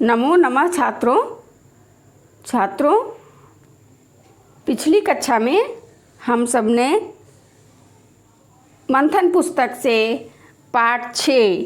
नमो नमः छात्रों, पिछली कक्षा में हम सब ने मंथन पुस्तक से पाठ 6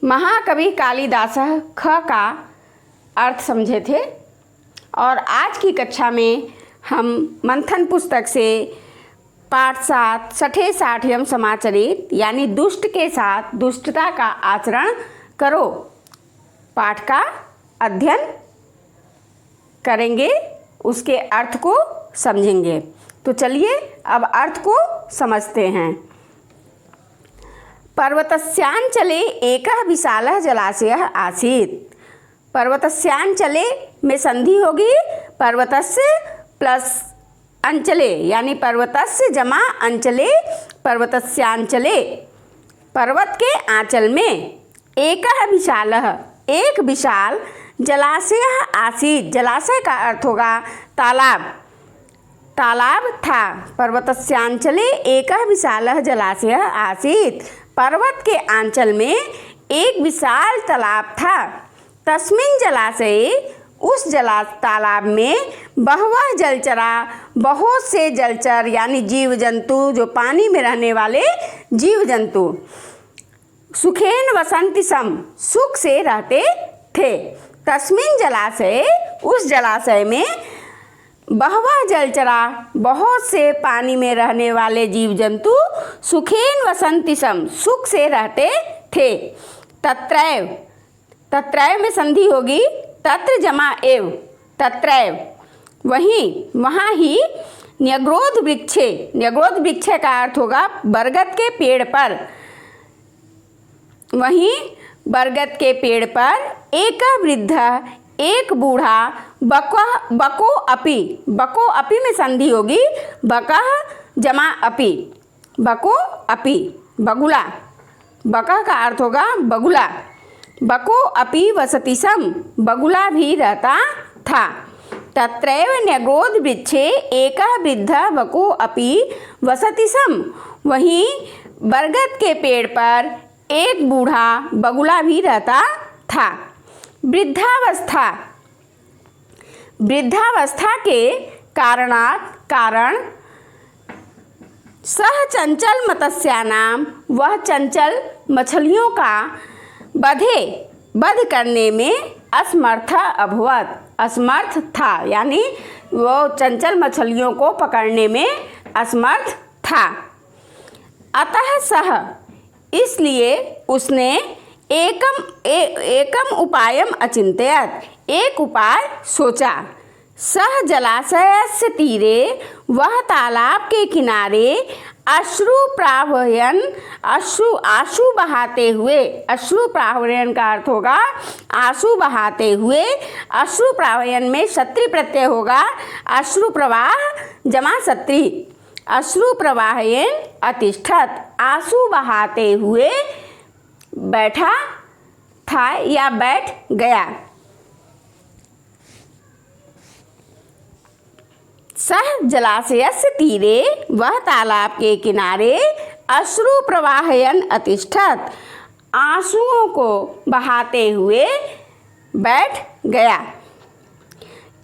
महाकवि कालिदासः ख का अर्थ समझे थे और आज की कक्षा में हम मंथन पुस्तक से पाठ 7 सठे साठयम समाचरित यानी दुष्ट के साथ दुष्टता का आचरण करो पाठ का अध्ययन करेंगे, उसके अर्थ को समझेंगे। तो चलिए अब अर्थ को समझते हैं। पर्वतस्यांचले एकः विशालः जलाशयः आसीत्। पर्वतस्यांचले में संधि होगी पर्वतस्य प्लस अंचले यानी पर्वतस्य जमा अंचले पर्वतस्यांचले। पर्वत के आंचल में एकः विशालः एक विशाल जलाशय आसीत्। जलाशय का अर्थ होगा तालाब। तालाब था। पर्वतस्यांचले एकः विशालः जलाशय आसीत्। पर्वत के आंचल में एक विशाल तालाब था। तस्मिन् जलाशये उस तालाब में बहवः जलचरा बहुत से जलचर यानी जीव जंतु जो पानी में रहने वाले जीव जंतु सुखेन वसंति सम सुख से रहते थे। तस्मिन् जलाशय उस जलाशय में बहवः जलचरा बहुत से पानी में रहने वाले जीव जंतु सुखेन वसंति सम सुख से रहते थे। तत्रैव तत्रैव में संधि होगी तत्र जमा एव तत्रैव वहाँ ही न्यग्रोध वृक्षे। न्यग्रोध वृक्ष का अर्थ होगा बरगद के पेड़ पर। वहीं बरगद के पेड़ पर एक वृद्ध एक बूढ़ा बको अपी में संधि होगी बकह जमा अपी बको अपी बगुला। बकह का अर्थ होगा बगुला। बको अपी वसति सम बगुला भी रहता था। तत्रैव न्यग्रोध वृक्षे एकः वृद्ध बको अपी वसति सम वहीं बरगद के पेड़ पर एक बूढ़ा बगुला भी रहता था। वृद्धावस्था के कारण सह चंचल मत्स्यानाम वह चंचल मछलियों का वध करने में असमर्थ अभवत्। असमर्थ था यानी वो चंचल मछलियों को पकड़ने में असमर्थ था। अतः सह इसलिए उसने एकम उपायम अचिंत्यत एक उपाय सोचा। सह जलाशयस्य तीरे वह तालाब के किनारे आंसू बहाते हुए अश्रु प्रावयन का अर्थ होगा आंसू बहाते हुए। अश्रु प्रावयन में शत्री प्रत्यय होगा। अश्रु प्रवाह जमा शत्री अश्रु प्रवाहयन अतिष्ठत आंसू बहाते हुए बैठा था या बैठ गया। सह जलाशयस्य तीरे वह तालाब के किनारे अश्रु प्रवाहयन अतिष्ठत आंसुओं को बहाते हुए बैठ गया।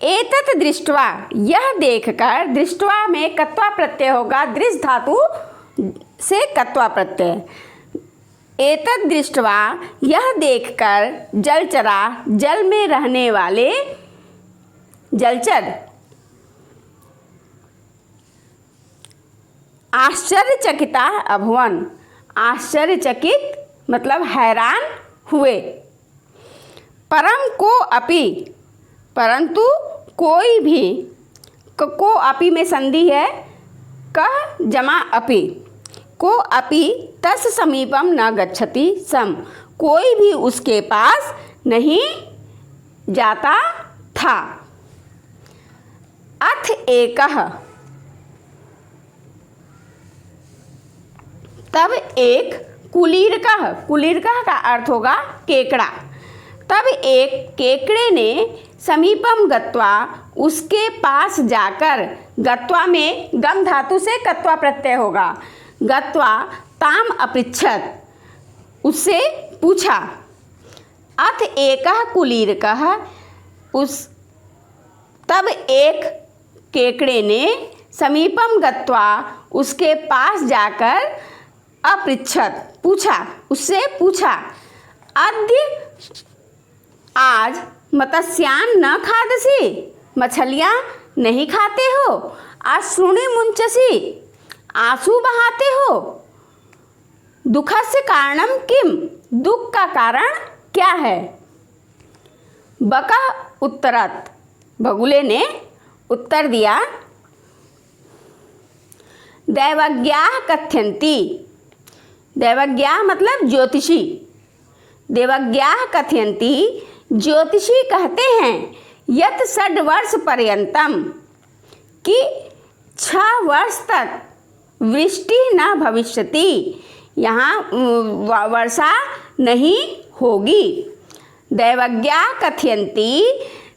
एतत् दृष्ट्वा यह देखकर दृष्ट्वा में कत्वा प्रत्यय होगा। दृश् धातु से कत्वा प्रत्यय। एतत् दृष्ट्वा यह देखकर जलचरा जल में रहने वाले जलचर आश्चर्यचकिता अभवन। आश्चर्यचकित मतलब हैरान हुए। परम को अपि परंतु कोई भी को अपि में संधि है कह जमा अपि को अपि तस् समीपम न गच्छति सम कोई भी उसके पास नहीं जाता था। अथ एकः तब एक कुलीरकः का अर्थ होगा केकड़ा। तब एक केकड़े ने समीपम गत्वा उसके पास जाकर गत्वा में गम धातु से कत्वा प्रत्यय होगा। गत्वा ताम अपृच्छत उससे पूछा। अथ एकः कुलीरकः उस तब एक केकड़े ने समीपम गत्वा उसके पास जाकर अपृच्छत उससे पूछा अद्य आज मत्स्यान न खादसि, मछलियाँ नहीं खाते हो, अश्रूणि मुंचसि, आंसू बहाते हो, दुखस्य कारणम किम, दुख का कारण क्या है। बकः उत्तरत, बगुले ने उत्तर दिया दैवज्ञाः कथयन्ति, दैवज्ञाः मतलब ज्योतिषी, देवज्ञाः कथयन्ति ज्योतिषी कहते हैं यत 6 वर्ष पर्यंतम कि 6 वर्ष तक वृष्टि न भविष्यति, यहाँ वर्षा नहीं होगी। दैवज्ञाः कथयन्ति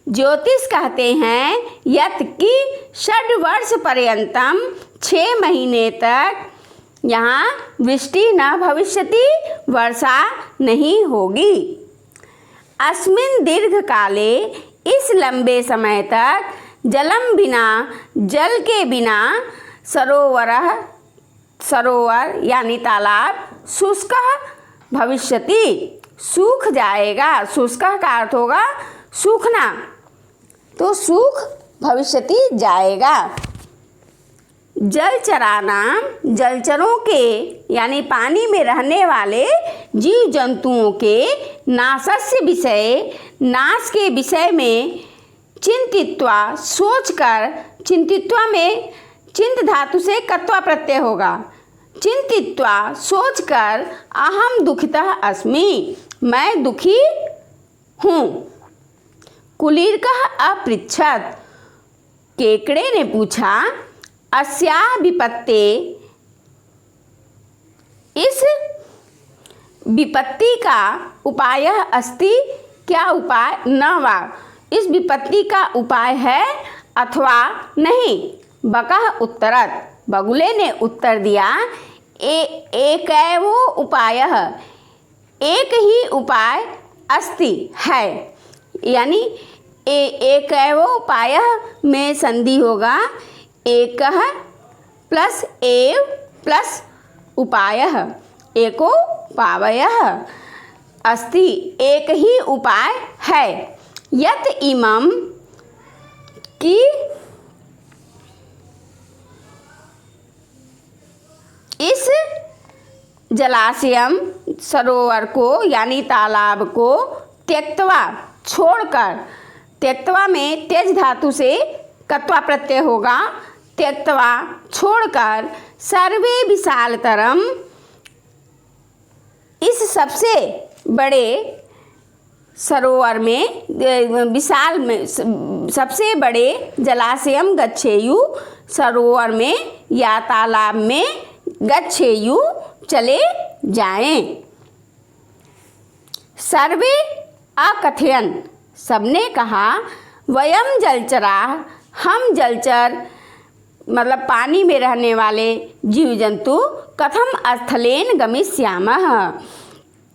ज्योतिष कहते हैं यत कि 6 वर्ष पर्यंतम 6 महीने तक यहाँ वृष्टि न भविष्यति, वर्षा नहीं होगी। अस्मिन् दीर्घ काले, इस लंबे समय तक जलम बिना, जल के बिना, सरोवर यानी तालाब शुष्क भविष्यति, सूख जाएगा। शुष्क का अर्थ होगा सूखना, तो सूख भविष्यति जाएगा। जलचरानाम, जलचरों के यानी पानी में रहने वाले जीव जंतुओं के नाशस्य विषय, नाश के विषय में चिंतित्वा सोचकर, चिंतित्वा में चिंत धातु से कत्वा प्रत्यय होगा, चिंतित्वा सोचकर अहम दुखितः अस्मि, मैं दुखी हूँ। कुलीरकः अपृच्छत, केकड़े ने पूछा अस्याः विपत्ते, इस विपत्ति का उपाय अस्ति, क्या उपाय न वा, इस विपत्ति का उपाय है अथवा नहीं। बकः उत्तरत, बगुले ने उत्तर दिया एकैव उपायः, एक ही उपाय अस्ति है, यानी एकैव उपायः में संधि होगा, एकः प्लस एव प्लस उपायः, एको उपायः अस्ति, एक ही उपाय है। यत इमं की इस जलाशयम सरोवर को यानी तालाब को त्यक्तवा छोड़कर, त्यक्तवा में त्यज धातु से कत्वा प्रत्यय होगा, त्यक्तवा छोड़कर सर्वे विशालतरम, इस सबसे बड़े सरोवर में, विशाल में सबसे बड़े जलाशयम गच्छेयु, सरोवर में या तालाब में गच्छेयु चले जाएं। सर्वे अकथयन, सबने कहा वयम जलचरा, हम जलचर मतलब पानी में रहने वाले जीव जंतु कथम स्थलेन गमिष्यामः,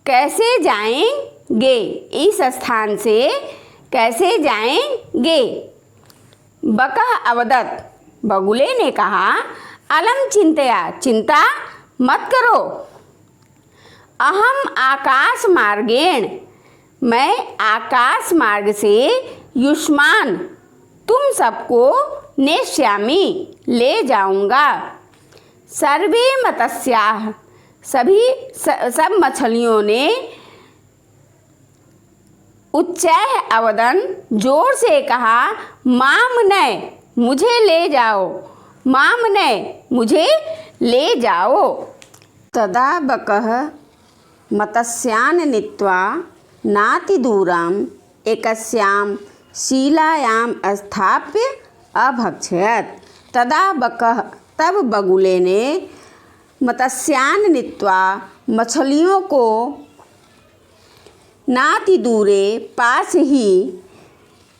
कैसे जाएंगे, इस स्थान से कैसे जाएंगे। बकः अवदत्, बगुले ने कहा अलम चिंतया, चिंता मत करो, अहम आकाश मार्गेण, मैं आकाश मार्ग से युष्मान, तुम सबको नेष्यामि, ले जाऊंगा। सर्वे मत्स्याः, सब मछलियों ने उच्चैः अवदन्, जोर से कहा माम नय, मुझे ले जाओ, माम नय, मुझे ले जाओ। तदा बकः मत्स्यान् नीत्वा नातिदूरम् एकस्यां शिलायां स्थाप्य अभक्षयत्। तदा बकः, तब बगुले ने मत्स्यान् नीत्वा, मछलियों को नातिदूरे, पास ही,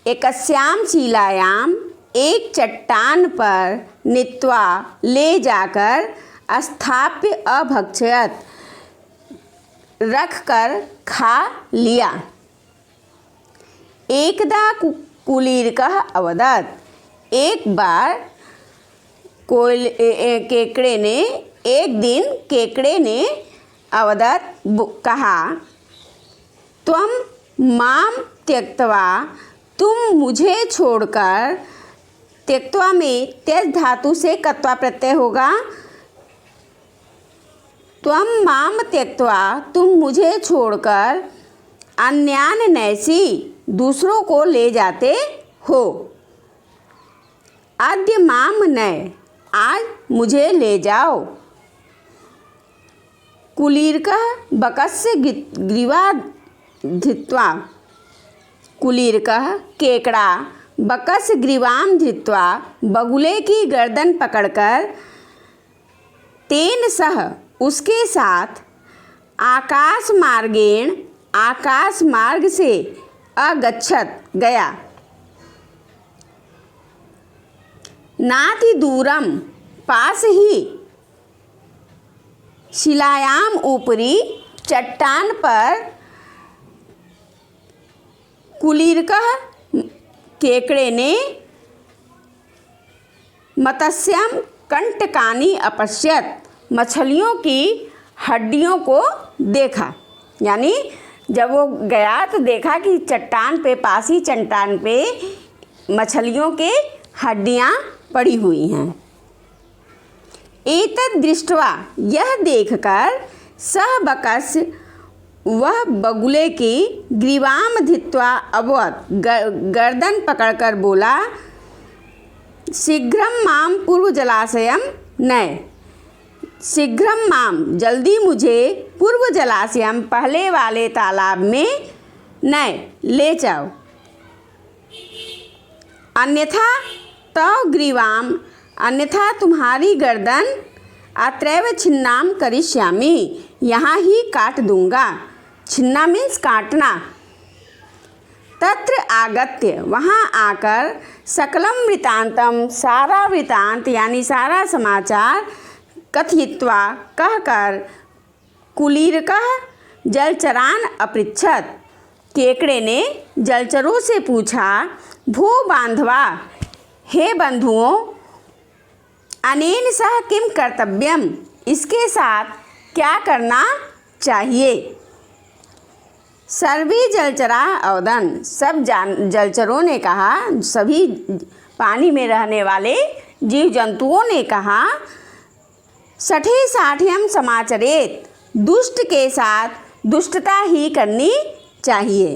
एकस्यां शिलायां, एक चट्टान पर, नीत्वा, ले जाकर, स्थाप्य अभक्षयत्, रख कर खा लिया। एकदा कुलीरकः अवदत्। एक बार एक दिन केकड़े ने अवदत् कहा, त्वं मां त्यक्त्वा, तुम मुझे छोड़कर, त्यक्त्वा में त्यज धातु से कत्वा प्रत्यय होगा। त्वं मां त्यक्त्वा, तुम मुझे छोड़कर, अन्यान नैसी, दूसरों को ले जाते हो। अद्य माम नय, आज मुझे ले जाओ। कुलीरकः बकस्य ग्रीवा धृत्वा, कुलीरकः केकड़ा बकस्य ग्रीवाम धृत्वा, बगुले की गर्दन पकड़कर, तेन सह, उसके साथ, आकाश मार्गेण, आकाश मार्ग से, अगच्छत, गया। नाति दूरम, पास ही, शिलायाम ऊपरी, चट्टान पर, कुलीरकः केकड़े ने, मत्स्यम कंटकानि अपश्यत, मछलियों की हड्डियों को देखा। यानी जब वो गया तो देखा कि चट्टान पे, पासी चट्टान पे मछलियों के हड्डियाँ पड़ी हुई हैं। एतद् दृष्ट्वा, यह देखकर, सह बकस्य, वह बगुले की ग्रीवाम धित्वा अवत्, गर्दन पकड़कर बोला, शीघ्रं मां पूर्व जलाशयम नय, शीघ्रं माम, जल्दी मुझे, पूर्व जलाशयम, पहले वाले तालाब में, नय, ले जाओ। अन्यथा तव ग्रीवाम, अन्यथा तुम्हारी गर्दन, अत्रैव छिन्नाम करिष्यामि, यहाँ ही काट दूंगा। छिन्ना मीन्स काटना। तत्र आगत्य, वहाँ आकर, सकलम वृतांतम, सारा वृतांत यानी सारा समाचार, कथयित्वा, कहकर, कुलीरकः जलचरान अपृच्छत, केकड़े ने जलचरों से पूछा, भो बांधवा, हे बंधुओं, अनेन सह किम कर्तव्यम, इसके साथ क्या करना चाहिए। सर्वे जलचरा अवदन्, सब जलचरों ने कहा, सभी पानी में रहने वाले जीव जंतुओं ने कहा, सठे साठ्यम समाचरेत, दुष्ट के साथ दुष्टता ही करनी चाहिए।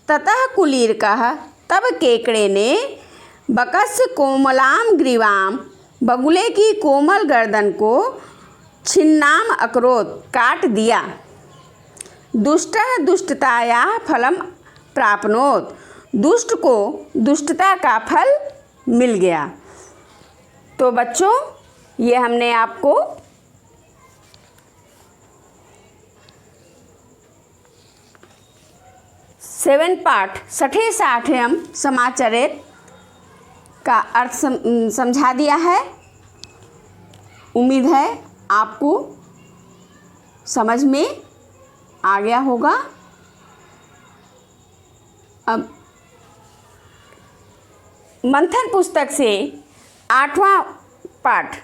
ततः कुलीरकः, तब केकड़े ने, बकस्य कोमलाम ग्रीवाम, बगुले की कोमल गर्दन को, छिन्नाम अकरोत, काट दिया। दुष्टः दुष्टताया फलम प्राप्नोत, दुष्ट को दुष्टता का फल मिल गया। तो बच्चों, ये हमने आपको सेवन पार्ट सठे साठ्यम समाचरित का अर्थ समझा दिया है। उम्मीद है आपको समझ में आ गया होगा। अब मंथन पुस्तक से 8वां पाठ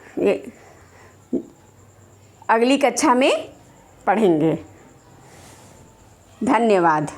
अगली कक्षा में पढ़ेंगे। धन्यवाद।